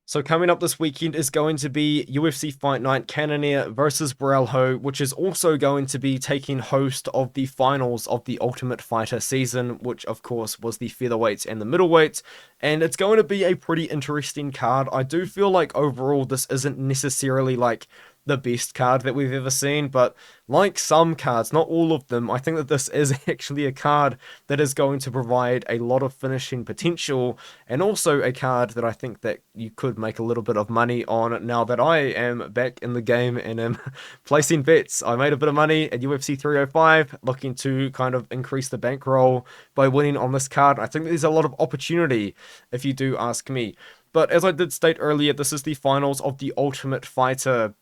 So coming up this weekend is going to be UFC Fight Night Cannonier versus Borralho, which is also going to be taking host of the finals of the Ultimate Fighter season, which of course was the featherweights and the middleweights, and it's going to be a pretty interesting card. I do feel like overall this isn't necessarily like the best card that we've ever seen, but like some cards, not all of them, I think that this is actually a card that is going to provide a lot of finishing potential, and also a card that I think that you could make a little bit of money on now that I am back in the game and am placing bets. I made a bit of money at UFC 305, looking to kind of increase the bankroll by winning on this card. I think there's a lot of opportunity if you do ask me. But as I did state earlier, this is the finals of the Ultimate Fighter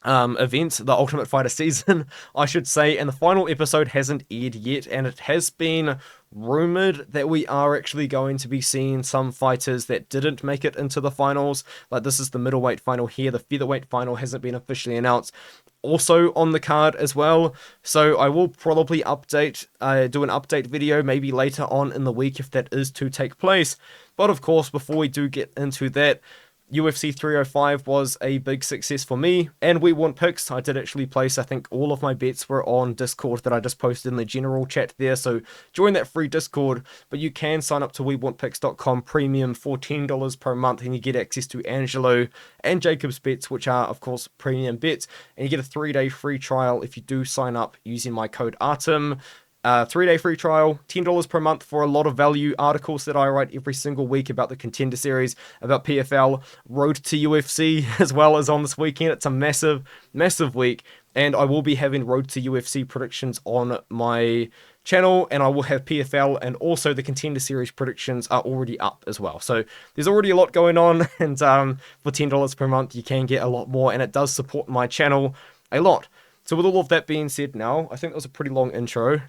event, the Ultimate Fighter season, I should say, and the final episode hasn't aired yet, and it has been rumored that we are actually going to be seeing some fighters that didn't make it into the finals. Like, this is the middleweight final here. The featherweight final hasn't been officially announced also on the card as well, so I will probably do an update video maybe later on in the week if that is to take place. But of course, before we do get into that, UFC 305 was a big success for me, and We Want Picks. I did actually place, I think all of my bets were on Discord that I just posted in the general chat there, so join that free Discord. But you can sign up to WeWantPicks.com Premium for $10 per month, and you get access to Angelo and Jacob's bets, which are of course premium bets, and you get a 3-day free trial if you do sign up using my code ARTEM. 3-day free trial, $10 per month for a lot of value articles that I write every single week about the Contender Series, about PFL, Road to UFC, as well as on this weekend. It's a massive, massive week, and I will be having Road to UFC predictions on my channel, and I will have PFL, and also the Contender Series predictions are already up as well. So there's already a lot going on, and for $10 per month, you can get a lot more, and it does support my channel a lot. So with all of that being said now, I think that was a pretty long intro.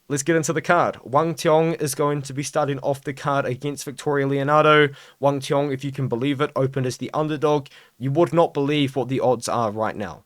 Let's get into the card. Wang is going to be starting off the card against Victoria Leonardo. Wang, if you can believe it, opened as the underdog. You would not believe what the odds are right now.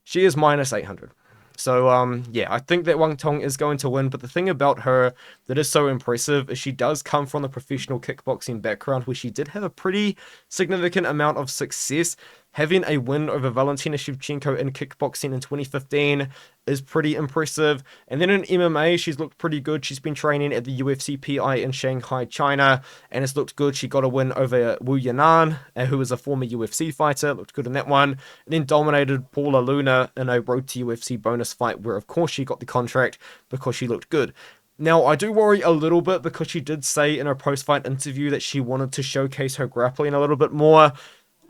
She is minus 800. So, yeah, I think that Wang is going to win, but the thing about her that is so impressive is she does come from the professional kickboxing background, where she did have a pretty significant amount of success. Having a win over Valentina Shevchenko in kickboxing in 2015 is pretty impressive. And then in MMA, she's looked pretty good. She's been training at the UFC PI in Shanghai, China, and it's looked good. She got a win over Wu Yanan, who is a former UFC fighter. Looked good in that one. And then dominated Paula Luna in a Road to UFC bonus fight, where of course she got the contract because she looked good. Now, I do worry a little bit because she did say in her post-fight interview that she wanted to showcase her grappling a little bit more.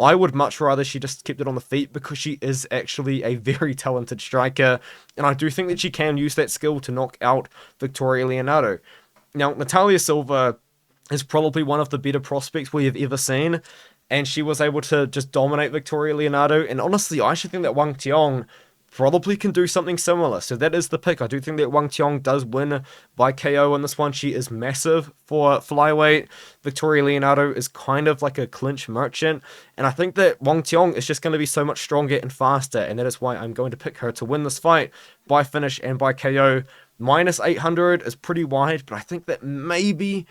I would much rather she just kept it on the feet, because she is actually a very talented striker, and I do think that she can use that skill to knock out Victoria Leonardo. Now, Natalia Silva is probably one of the better prospects we have ever seen, and she was able to just dominate Victoria Leonardo, and honestly, I actually think that Wang probably can do something similar. So that is the pick. I do think that Wang does win by KO on this one. She is massive for flyweight. Victoria Leonardo is kind of like a clinch merchant, and I think that Wang is just going to be so much stronger and faster, and that is why I'm going to pick her to win this fight by finish and by KO. Minus 800 is pretty wide, but I think that maybe,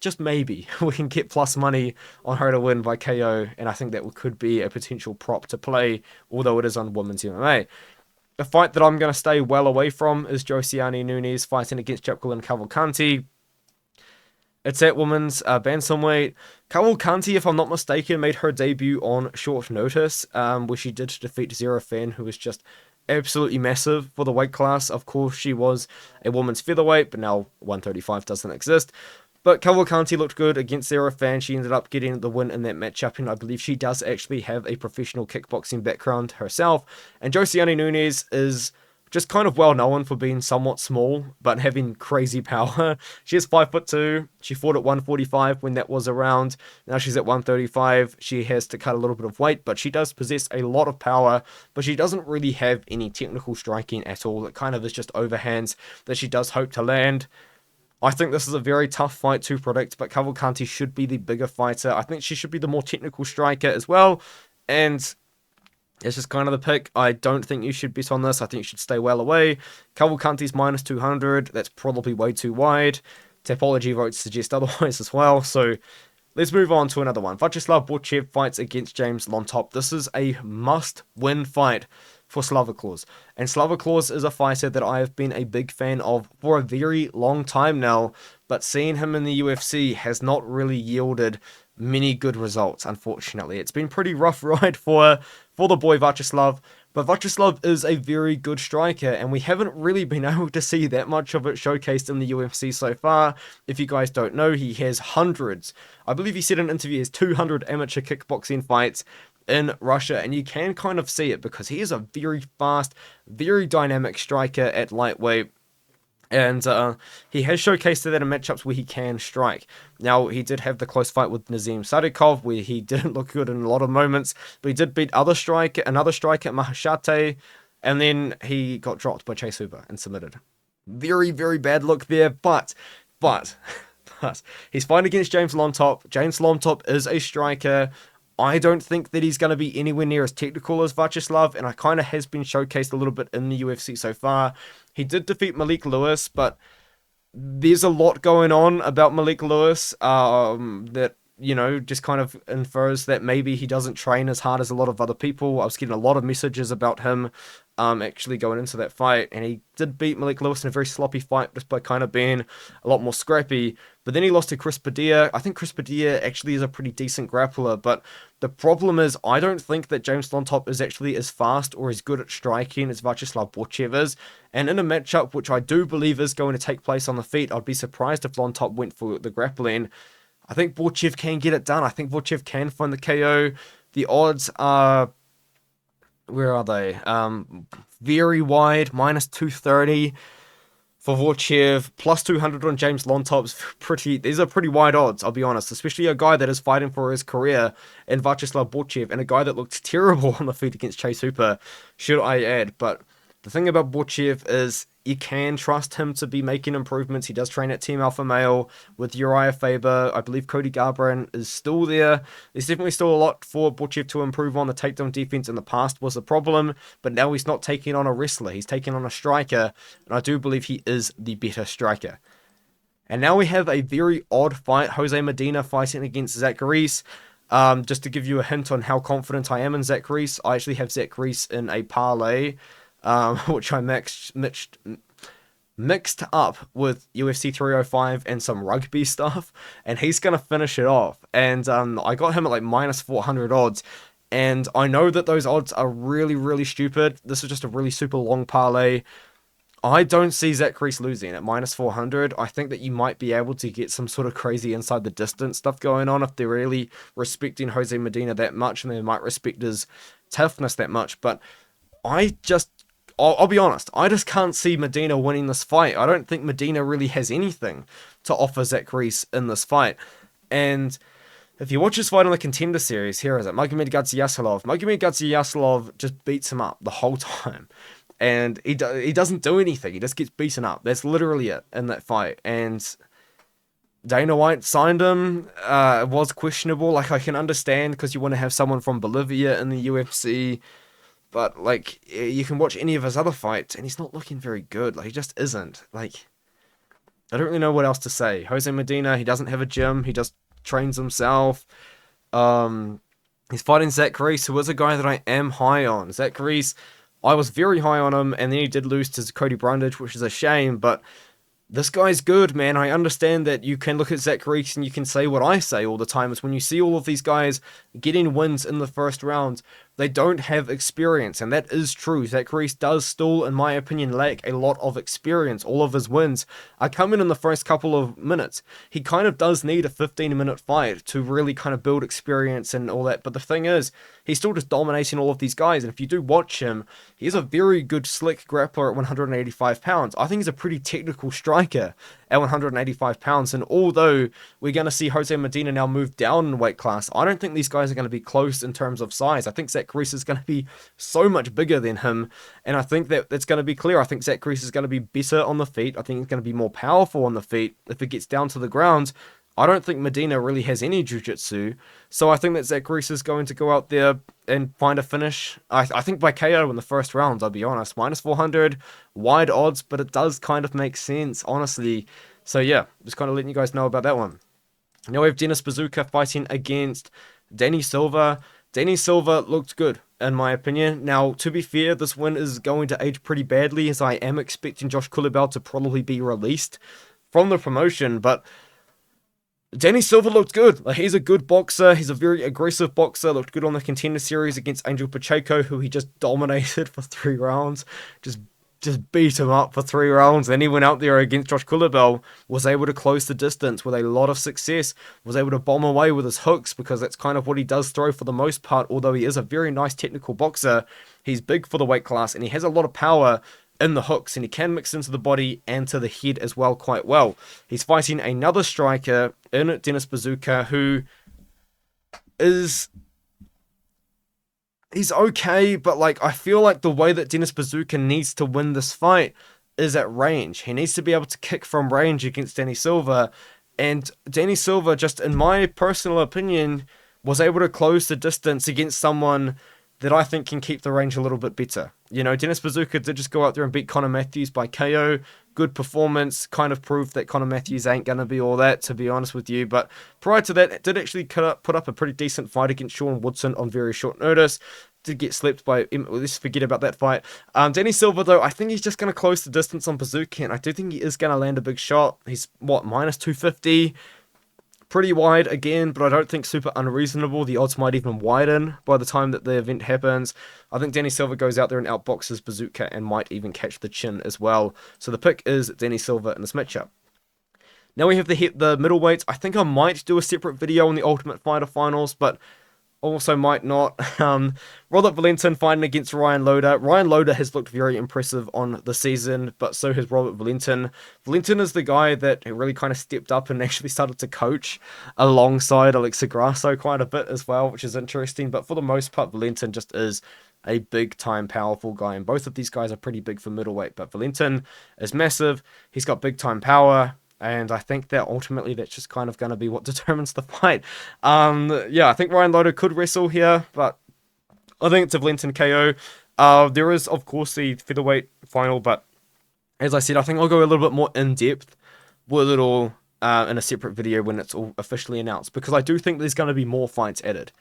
just maybe, we can get plus money on her to win by KO, and I think that could be a potential prop to play, although it is on women's MMA. The fight that I'm going to stay well away from is Josiane Nunes fighting against Jacqueline Cavalcanti. It's at women's bantamweight. Cavalcanti, if I'm not mistaken, made her debut on short notice, where she did defeat Zerafan, who was just absolutely massive for the weight class. Of course, she was a woman's featherweight, but now 135 doesn't exist. But Cavalcanti looked good against Zerafan. She ended up getting the win in that matchup, and I believe she does actually have a professional kickboxing background herself. And Josiane Nunes is just kind of well known for being somewhat small, but having crazy power. She is 5'2". She fought at 145 when that was around. Now she's at 135. She has to cut a little bit of weight, but she does possess a lot of power, but she doesn't really have any technical striking at all. It kind of is just overhands that she does hope to land. I think this is a very tough fight to predict, but Cavalcanti should be the bigger fighter. I think she should be the more technical striker as well, and it's just kind of the pick. I don't think you should bet on this. I think you should stay well away. Cavalcanti's minus 200. That's probably way too wide. Topology votes suggest otherwise as well, so let's move on to another one. Viacheslav Borschev fights against James Llontop. This is a must-win fight for Slavoclaws. And Slavoclaws is a fighter that I have been a big fan of for a very long time now, but seeing him in the UFC has not really yielded many good results, unfortunately. It's been pretty rough ride for the boy Viacheslav, but Viacheslav is a very good striker, and we haven't really been able to see that much of it showcased in the UFC so far. If you guys don't know, he has hundreds. I believe he said in an interview he has 200 amateur kickboxing fights in Russia, and you can kind of see it because he is a very fast, very dynamic striker at lightweight. And he has showcased that in matchups where he can strike. Now, he did have the close fight with Nazim Sadikov, where he didn't look good in a lot of moments, but he did beat another striker at Meerschaert, and then he got dropped by Chase Hooper and submitted. Very, very bad look there, but he's fighting against James Llontop. James Llontop is a striker. I don't think that he's going to be anywhere near as technical as Viacheslav, and I kind of has been showcased a little bit in the UFC so far. He did defeat Malik Lewis, but there's a lot going on about Malik Lewis that, you know, just kind of infers that maybe he doesn't train as hard as a lot of other people. I was getting a lot of messages about him actually going into that fight, and he did beat Malik Lewis in a very sloppy fight just by kind of being a lot more scrappy. But then he lost to Chris Padilla. I think Chris Padilla actually is a pretty decent grappler, but the problem is I don't think that James Llontop is actually as fast or as good at striking as Viacheslav Borschev is. And in a matchup which I do believe is going to take place on the feet, I'd be surprised if Llontop went for the grappling. I think Borschev can get it done. I think Borschev can find the KO. The odds are, where are they? Very wide, minus 230 for Borschev, plus 200 on James Llontop's these are pretty wide odds, I'll be honest, especially a guy that is fighting for his career in Viacheslav Borschev, and a guy that looked terrible on the feet against Chase Hooper, should I add. But the thing about Borschev is you can trust him to be making improvements. He does train at Team Alpha Male with Uriah Faber. I believe Cody Garbrandt is still there. There's definitely still a lot for Borschev to improve on. The takedown defense in the past was a problem, but now he's not taking on a wrestler. He's taking on a striker, and I do believe he is the better striker. And now we have a very odd fight. Jose Medina fighting against Zach Reese. Just to give you a hint on how confident I am in Zach Reese, I actually have Zach Reese in a parlay, which I mixed up with UFC 305 and some rugby stuff, and he's going to finish it off. And I got him at like minus 400 odds, and I know that those odds are really, really stupid. This is just a really super long parlay. I don't see Zach Reese losing at minus 400. I think that you might be able to get some sort of crazy inside the distance stuff going on if they're really respecting Jose Medina that much, and they might respect his toughness that much. But I'll be honest, I just can't see Medina winning this fight. I don't think Medina really has anything to offer Zach Reese in this fight. And if you watch his fight on the Contender Series, here is it. Magny just beats him up the whole time. And he doesn't do anything. He just gets beaten up. That's literally it in that fight. And Dana White signed him. It was questionable. Like, I can understand because you want to have someone from Bolivia in the UFC. But, like, you can watch any of his other fights, and he's not looking very good. Like, he just isn't. Like, I don't really know what else to say. Jose Medina, he doesn't have a gym. He just trains himself. He's fighting Zach Reese, who is a guy that I am high on. Zach Reese, I was very high on him, and then he did lose to Cody Brundage, which is a shame, but this guy's good, man. I understand that you can look at Zach Reese and you can say what I say all the time, is when you see all of these guys getting wins in the first round, they don't have experience, and that is true. Zach Reese does still, in my opinion, lack a lot of experience. All of his wins are coming in the first couple of minutes. He kind of does need a 15-minute fight to really kind of build experience and all that, but the thing is, he's still just dominating all of these guys, and if you do watch him, he's a very good, slick grappler at 185 pounds. I think he's a pretty technical striker at 185 pounds, and although we're going to see Jose Medina now move down in weight class, I don't think these guys are going to be close in terms of size. I think Zach Reese is going to be so much bigger than him, and I think that that's going to be clear. I think Zach Reese is going to be better on the feet. I think he's going to be more powerful on the feet if it gets down to the ground. I don't think Medina really has any jiu-jitsu, so I think that Zach Reese is going to go out there and find a finish. I think by KO in the first round, I'll be honest. Minus 400, wide odds, but it does kind of make sense, honestly. So yeah, just kind of letting you guys know about that one. Now we have Dennis Buzukja fighting against Danny Silva. Danny Silva looked good, in my opinion. Now, to be fair, this win is going to age pretty badly, as I am expecting Josh Kulibel to probably be released from the promotion, but Danny Silva looked good. Like, he's a good boxer. He's a very aggressive boxer. Looked good on the Contender Series against Angel Pacheco, who he just dominated for 3 rounds. Just beat him up for 3 rounds. Then he went out there against Josh Kulibel, was able to close the distance with a lot of success, was able to bomb away with his hooks, because that's kind of what he does throw for the most part. Although he is a very nice technical boxer, he's big for the weight class, and he has a lot of power in the hooks, and he can mix into the body and to the head as well quite well. He's fighting another striker in Dennis Buzukja, who is... he's okay, but like, I feel like the way that Dennis Buzukja needs to win this fight is at range. He needs to be able to kick from range against Danny Silva, and Danny Silva, just in my personal opinion, was able to close the distance against someone that I think can keep the range a little bit better. You know, Dennis Buzukja did just go out there and beat Conor Matthews by KO. Good performance, kind of proved that Conor Matthews ain't going to be all that, to be honest with you. But prior to that, it did actually put up a pretty decent fight against Sean Woodson on very short notice. Did get slept by... let's forget about that fight. Danny Silva, though, I think he's just going to close the distance on Buzukja, and I do think he is going to land a big shot. He's, what, minus 250? Pretty wide again, but I don't think super unreasonable. The odds might even widen by the time that the event happens. I think Danny Silva goes out there and outboxes Buzukja and might even catch the chin as well. So the pick is Danny Silva in this matchup. Now we have the middleweights. I think I might do a separate video on the Ultimate Fighter finals, but also might not. Robert Valentin fighting against Ryan Loder. Ryan Loder has looked very impressive on the season, but so has Robert Valentin. Valentin is the guy that really kind of stepped up and actually started to coach alongside Alexa Grasso quite a bit as well, which is interesting. But for the most part, Valentin just is a big-time powerful guy, and both of these guys are pretty big for middleweight. But Valentin is massive. He's got big-time power. And I think that ultimately that's just kind of going to be what determines the fight. Yeah, I think Ryan Loder could wrestle here, but I think it's a Valentin KO. There is, of course, the featherweight final, but as I said, I think I'll go a little bit more in-depth with it all in a separate video when it's all officially announced, because I do think there's going to be more fights added.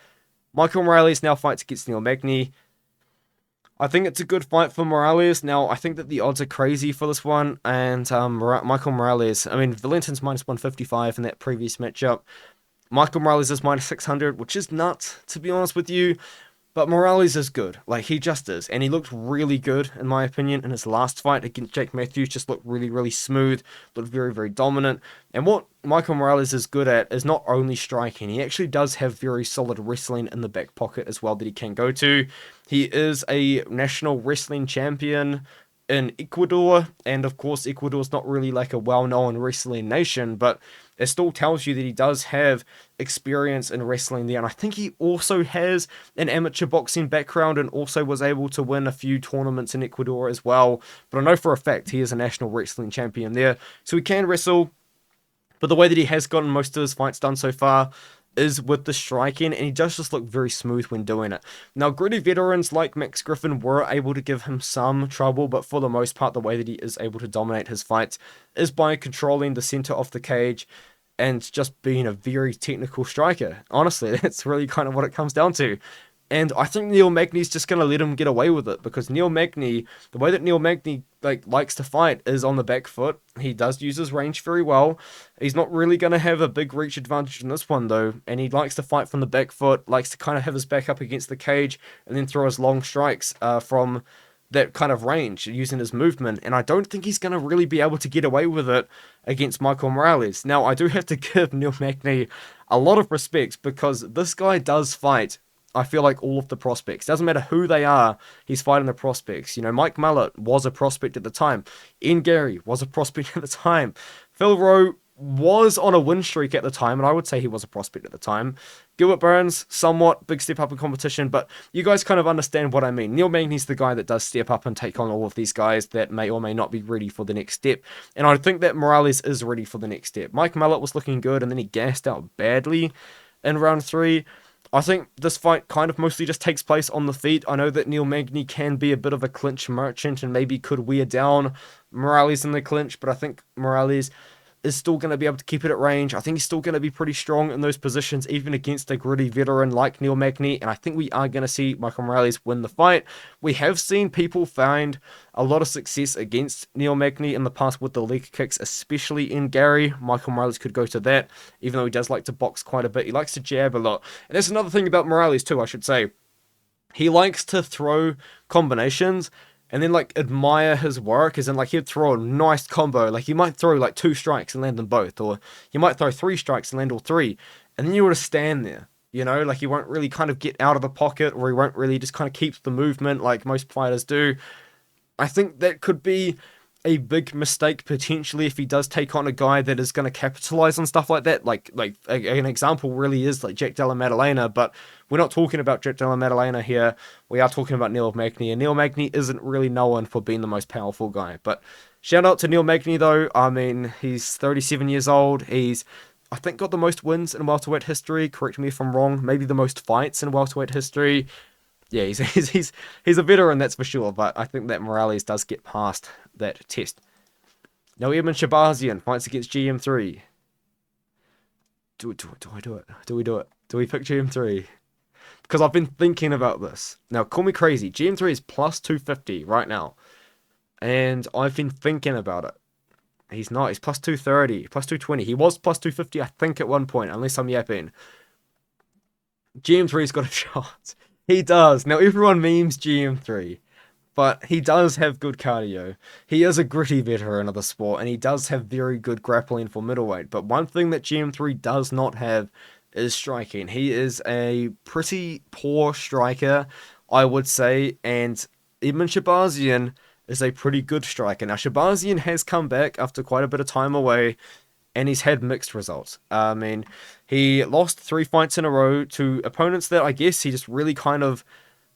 Michael Morales now fights against Neil Magny. I think it's a good fight for Morales. Now, I think that the odds are crazy for this one, and Michael Morales, I mean, Valentin's minus 155 in that previous matchup. Michael Morales is minus 600, which is nuts, to be honest with you, but Morales is good. Like, he just is, and he looked really good, in my opinion, in his last fight against Jake Matthews. Just looked really, really smooth, looked very, very dominant, and what Michael Morales is good at is not only striking, he actually does have very solid wrestling in the back pocket as well that he can go to. He is a national wrestling champion in Ecuador, and of course Ecuador's not really like a well-known wrestling nation, but it still tells you that he does have experience in wrestling there, and I think he also has an amateur boxing background and also was able to win a few tournaments in Ecuador as well, but I know for a fact he is a national wrestling champion there, so he can wrestle, but the way that he has gotten most of his fights done so far is with the striking, and he does just look very smooth when doing it. Now, gritty veterans like Max Griffin were able to give him some trouble, but for the most part, the way that he is able to dominate his fights is by controlling the center of the cage and just being a very technical striker. Honestly, that's really kind of what it comes down to. And I think Neil Magny's just going to let him get away with it, because Neil Magny, the way that Neil Magny likes to fight is on the back foot. He does use his range very well. He's not really going to have a big reach advantage in this one, though, and he likes to fight from the back foot, likes to kind of have his back up against the cage, and then throw his long strikes from that kind of range, using his movement, and I don't think he's going to really be able to get away with it against Michael Morales. Now, I do have to give Neil Magny a lot of respect, because this guy does fight, I feel like, all of the prospects. Doesn't matter who they are, he's fighting the prospects. You know, Mike Mallet was a prospect at the time. Ian Gary was a prospect at the time. Phil Rowe was on a win streak at the time, and I would say he was a prospect at the time. Gilbert Burns, somewhat big step up in competition, but you guys kind of understand what I mean. Neil Magny's the guy that does step up and take on all of these guys that may or may not be ready for the next step, and I think that Morales is ready for the next step. Mike Mallet was looking good, and then he gassed out badly in round 3. I think this fight kind of mostly just takes place on the feet. I know that Neil Magny can be a bit of a clinch merchant and maybe could wear down Morales in the clinch, but I think Morales is still going to be able to keep it at range. I think he's still going to be pretty strong in those positions, even against a gritty veteran like Neil Magny. And I think we are going to see Michael Morales win the fight. We have seen people find a lot of success against Neil Magny in the past with the leg kicks, especially in Gary. Michael Morales could go to that, even though he does like to box quite a bit. He likes to jab a lot. And that's another thing about Morales too, I should say. He likes to throw combinations and then, like, admire his work, as in, like, he'd throw a nice combo. Like, he might throw, like, 2 strikes and land them both, or he might throw 3 strikes and land all 3, and then you would have stand there, you know? Like, he won't really kind of get out of the pocket, or he won't really just kind of keep the movement like most fighters do. I think that could be a big mistake potentially if he does take on a guy that is going to capitalize on stuff like that. Like an example really is like Jack Della Maddalena, but we're not talking about Jack Della Maddalena here. We are talking about Neil Magny, and Neil Magny isn't really known for being the most powerful guy. But shout out to Neil Magny though. I mean, he's 37 years old. He's, I think, got the most wins in welterweight history. Correct me if I'm wrong. Maybe the most fights in welterweight history. Yeah, he's a veteran, that's for sure, but I think that Morales does get past that test. Now Edmen Shahbazyan fights against GM3. Do I do it? Do we do it? Do we pick GM3? Because I've been thinking about this. Now, call me crazy. GM3 is plus 250 right now. And I've been thinking about it. He's not. He's plus 230, plus 220. He was plus 250, I think, at one point, unless I'm yapping. GM3's got a shot. He does. Now, everyone memes GM3, but he does have good cardio. He is a gritty veteran of the sport, and he does have very good grappling for middleweight. But one thing that GM3 does not have is striking. He is a pretty poor striker, I would say, and Edmen Shahbazyan is a pretty good striker. Now, Shahbazyan has come back after quite a bit of time away, and he's had mixed results. I mean, he lost 3 fights in a row to opponents that I guess he just really kind of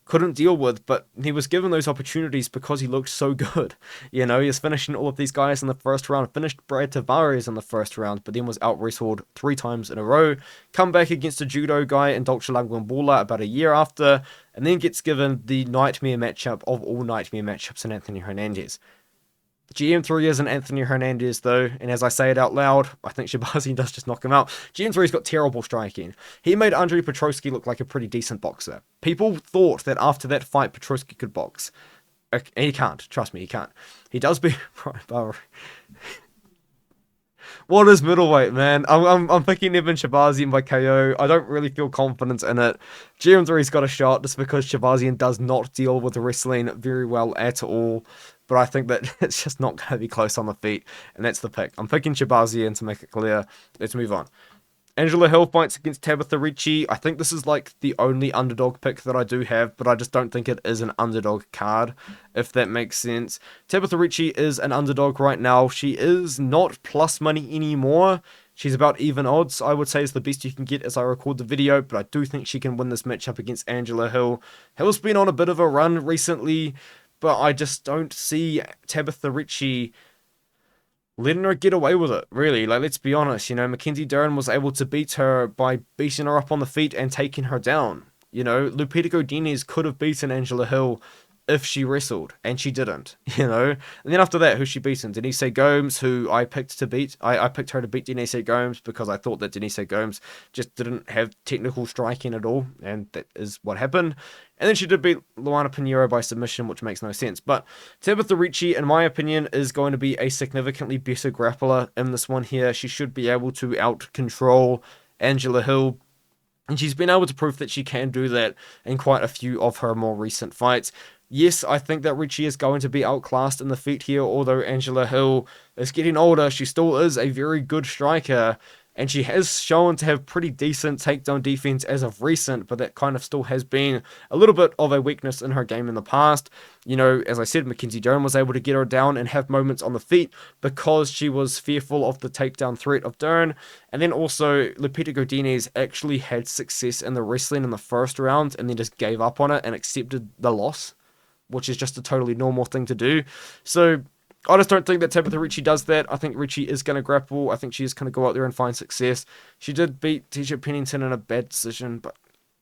couldn't deal with, but he was given those opportunities because he looked so good. You know, he was finishing all of these guys in the first round, finished Brad Tavares in the first round, but then was out-wrestled 3 times in a row, come back against a judo guy in Dolce Langwambola about a year after, and then gets given the nightmare matchup of all nightmare matchups in Anthony Hernandez. GM3 is an Anthony Hernandez, though, and as I say it out loud, I think Shahbazyan does just knock him out. GM3's got terrible striking. He made Andrei Petroski look like a pretty decent boxer. People thought that after that fight, Petroski could box. And he can't. Trust me, he can't. He does beat Brian Barber. What is middleweight, man? I'm picking Edmen Shahbazyan by KO. I don't really feel confidence in it. GM3's got a shot just because Shahbazyan does not deal with wrestling very well at all. But I think that it's just not going to be close on the feet. And that's the pick. I'm picking Shahbazyan to make it clear. Let's move on. Angela Hill fights against Tabitha Ricci. I think this is like the only underdog pick that I do have, but I just don't think it is an underdog card, if that makes sense. Tabitha Ricci is an underdog right now. She is not plus money anymore. She's about even odds, I would say, is the best you can get as I record the video, but I do think she can win this matchup against Angela Hill. Hill's been on a bit of a run recently, but I just don't see Tabitha Ricci letting her get away with it, really. Like, let's be honest, you know, Mackenzie Dern was able to beat her by beating her up on the feet and taking her down. You know, Lupita Godinez could have beaten Angela Hill if she wrestled, and she didn't, you know. And then after that, who she beaten? Denise Gomes, who I picked to beat. I picked her to beat Denise Gomes because I thought that Denise Gomes just didn't have technical striking at all, and that is what happened. And then she did beat Luana Pinheiro by submission, which makes no sense. But Tabitha Ricci, in my opinion, is going to be a significantly better grappler in this one here. She should be able to out-control Angela Hill, and she's been able to prove that she can do that in quite a few of her more recent fights. Yes, I think that Ricci is going to be outclassed in the feet here, although Angela Hill is getting older. She still is a very good striker, and she has shown to have pretty decent takedown defense as of recent, but that kind of still has been a little bit of a weakness in her game in the past. You know, as I said, Mackenzie Dern was able to get her down and have moments on the feet because she was fearful of the takedown threat of Dern. And then also, Lupita Godinez actually had success in the wrestling in the first round and then just gave up on it and accepted the loss, which is just a totally normal thing to do. So I just don't think that Tabitha Ricci does that. I think Ricci is going to grapple. I think she is going to go out there and find success. She did beat TJ Pennington in a bad decision, but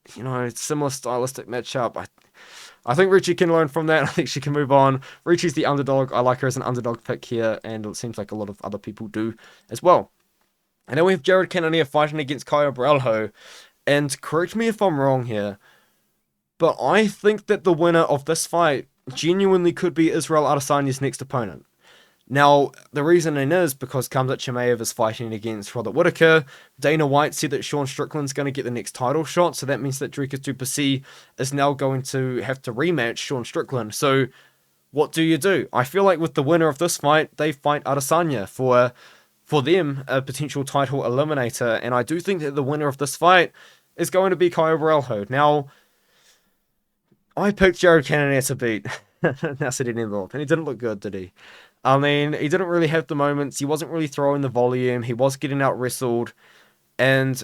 similar stylistic matchup. I think Ricci can learn from that. I think she can move on. Ricci's the underdog. I like her as an underdog pick here, and it seems like a lot of other people do as well. And then we have Jared Cannonier fighting against Caio Borralho. And correct me if I'm wrong here, but I think that the winner of this fight genuinely could be Israel Adesanya's next opponent. Now, the reasoning is because Khamzat Chimaev is fighting against Robert Whittaker. Dana White said that Sean Strickland's going to get the next title shot, so that means that Dricus du Plessis is now going to have to rematch Sean Strickland. So, what do you do? I feel like with the winner of this fight, they fight Adesanya for them, a potential title eliminator, and I do think that the winner of this fight is going to be Caio Borralho. Now, I picked Jared Cannonier to beat Nassourdine, and he didn't look good, did he? I mean, he didn't really have the moments. He wasn't really throwing the volume. He was getting out wrestled. And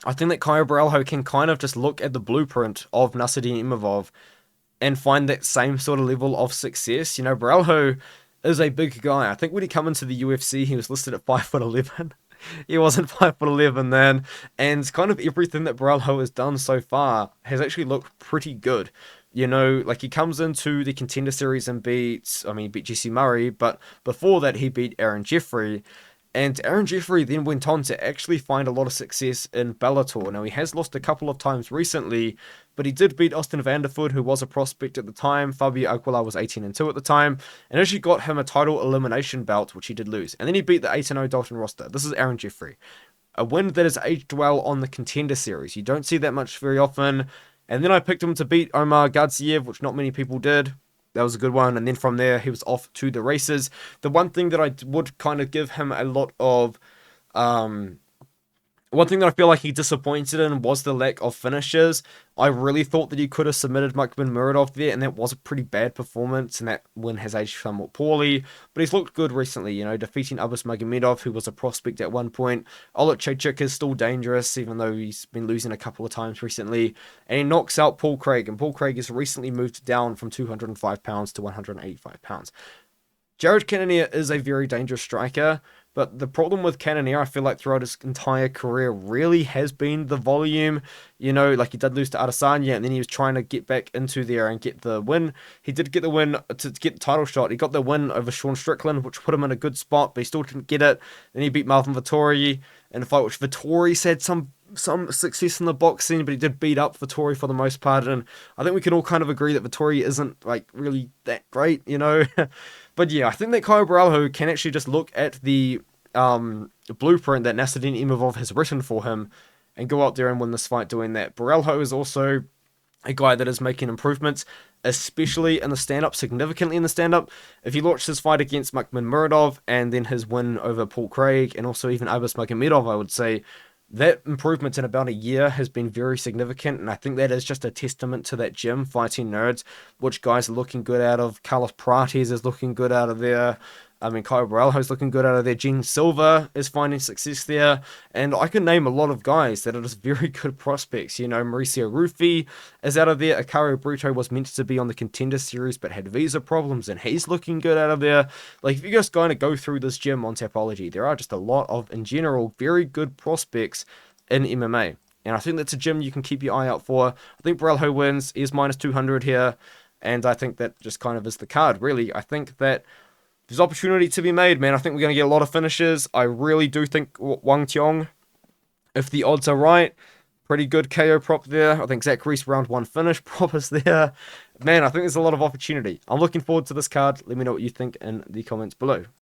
I think that Caio Borralho can kind of just look at the blueprint of Nassourdine Imavov and find that same sort of level of success. Borralho is a big guy. I think when he came into the UFC, he was listed at 5'11". He wasn't 5'11" then. And kind of everything that Borralho has done so far has actually looked pretty good. Like he comes into the Contender Series and beat Jesse Murray, but before that he beat Aaron Jeffrey, and Aaron Jeffrey then went on to actually find a lot of success in Bellator. Now he has lost a couple of times recently, but he did beat Austin Vanderfoot, who was a prospect at the time. Fabio Aguilar was 18-2 at the time, and actually got him a title elimination belt, which he did lose. And then he beat the 8-0 Dalton Roster. This is Aaron Jeffrey. A win that has aged well on the Contender Series. You don't see that much very often. And then I picked him to beat Omar Gadziev, which not many people did. That was a good one. And then from there, he was off to the races. The one thing that I would kind of give him a lot of... One thing that I feel like he disappointed in was the lack of finishes. I really thought that he could have submitted Magny there, and that was a pretty bad performance, and that win has aged somewhat poorly. But he's looked good recently, defeating Abus Magomedov, who was a prospect at one point. Oleg Chaychuk is still dangerous, even though he's been losing a couple of times recently. And he knocks out Paul Craig, and Paul Craig has recently moved down from 205 pounds to 185 pounds. Jared Cannonier is a very dangerous striker, but the problem with Cannonier, I feel like throughout his entire career, really has been the volume. Like he did lose to Adesanya, and then he was trying to get back into there and get the win. He did get the win to get the title shot. He got the win over Sean Strickland, which put him in a good spot, but he still didn't get it. Then he beat Marvin Vettori in a fight which Vettori's had some success in the boxing, but he did beat up Vettori for the most part, and I think we can all kind of agree that Vettori isn't really that great, But yeah, I think that Caio Borralho can actually just look at the blueprint that Nassourdine Imavov has written for him and go out there and win this fight doing that. Borralho is also a guy that is making improvements, especially in the stand-up, significantly in the stand-up. If you watch his fight against Magny and then his win over Paul Craig and also even Abus Magomedov, I would say, that improvement in about a year has been very significant, and I think that is just a testament to that gym, Fighting Nerds, which guys are looking good out of. Carlos Prates is looking good out of there. Caio Borralho is looking good out of there. Gene Silva is finding success there. And I can name a lot of guys that are just very good prospects. Mauricio Rufy is out of there. Akaro Brito was meant to be on the Contender Series but had visa problems, and he's looking good out of there. If you're just going to go through this gym on Tapology, there are just a lot of, in general, very good prospects in MMA. And I think that's a gym you can keep your eye out for. I think Borralho wins. He is minus 200 here. And I think that just kind of is the card, really. I think that there's opportunity to be made, man. I think we're going to get a lot of finishes. I really do think Wang Tiong, if the odds are right, pretty good KO prop there. I think Zach Reese round 1 finish prop is there. Man, I think there's a lot of opportunity. I'm looking forward to this card. Let me know what you think in the comments below.